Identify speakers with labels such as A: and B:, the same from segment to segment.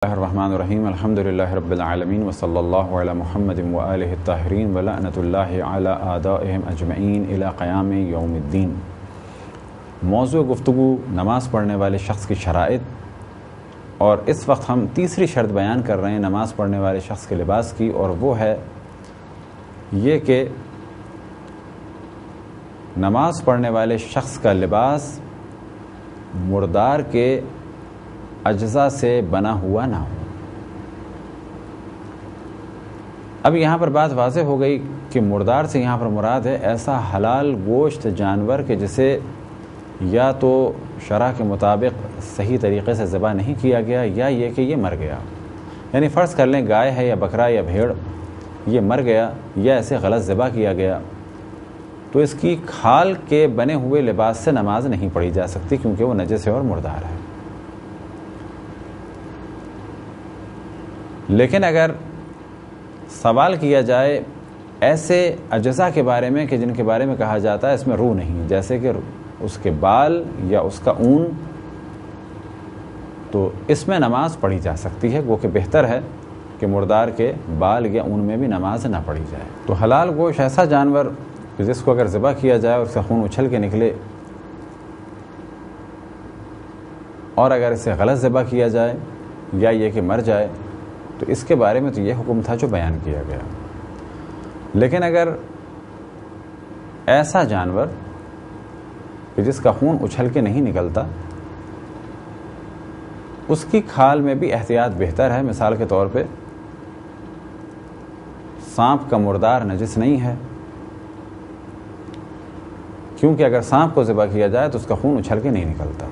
A: الرحمن الرحیم الحمدللہ رب العالمین وصلی اللہ علی محمد وآلہ الطاہرین ولعنۃ اللہ علی اعدائہم اجمعین الی قیام یوم الدین۔ موضوع گفتگو نماز پڑھنے والے شخص کی شرائط، اور اس وقت ہم تیسری شرط بیان کر رہے ہیں نماز پڑھنے والے شخص کے لباس کی، اور وہ ہے یہ کہ نماز پڑھنے والے شخص کا لباس مردار کے اجزاء سے بنا ہوا نہ ہو۔ اب یہاں پر بات واضح ہو گئی کہ مردار سے یہاں پر مراد ہے ایسا حلال گوشت جانور کہ جسے یا تو شرع کے مطابق صحیح طریقے سے ذبح نہیں کیا گیا، یا یہ کہ یہ مر گیا۔ یعنی فرض کر لیں گائے ہے یا بکرا یا بھیڑ، یہ مر گیا یا ایسے غلط ذبح کیا گیا، تو اس کی کھال کے بنے ہوئے لباس سے نماز نہیں پڑھی جا سکتی، کیونکہ وہ نجس ہے اور مردار ہے۔ لیکن اگر سوال کیا جائے ایسے اجزاء کے بارے میں کہ جن کے بارے میں کہا جاتا ہے اس میں روح نہیں، جیسے کہ اس کے بال یا اس کا اون، تو اس میں نماز پڑھی جا سکتی ہے، وہ کہ بہتر ہے کہ مردار کے بال یا اون میں بھی نماز نہ پڑھی جائے۔ تو حلال گوشت ایسا جانور کہ جس کو اگر ذبح کیا جائے اور اس کا خون اچھل کے نکلے، اور اگر اسے غلط ذبح کیا جائے یا یہ کہ مر جائے، تو اس کے بارے میں تو یہ حکم تھا جو بیان کیا گیا۔ لیکن اگر ایسا جانور کہ جس کا خون اچھل کے نہیں نکلتا، اس کی کھال میں بھی احتیاط بہتر ہے۔ مثال کے طور پہ سانپ کا مردار نجس نہیں ہے، کیونکہ اگر سانپ کو ذبح کیا جائے تو اس کا خون اچھل کے نہیں نکلتا،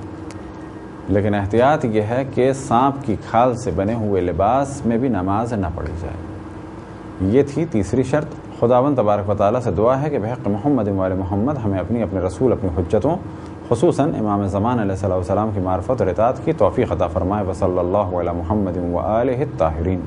A: لیکن احتیاط یہ ہے کہ سانپ کی کھال سے بنے ہوئے لباس میں بھی نماز نہ پڑھی جائے۔ یہ تھی تیسری شرط۔ خداوند تبارک و تعالیٰ سے دعا ہے کہ بحق محمد وآل محمد ہمیں اپنے رسول، اپنی حجتوں، خصوصاً امام زمان علیہ السلام کی معرفت اور اطاعت کی توفیق عطا فرمائے۔ وصلی اللہ علی محمد وآلہ الطاہرین۔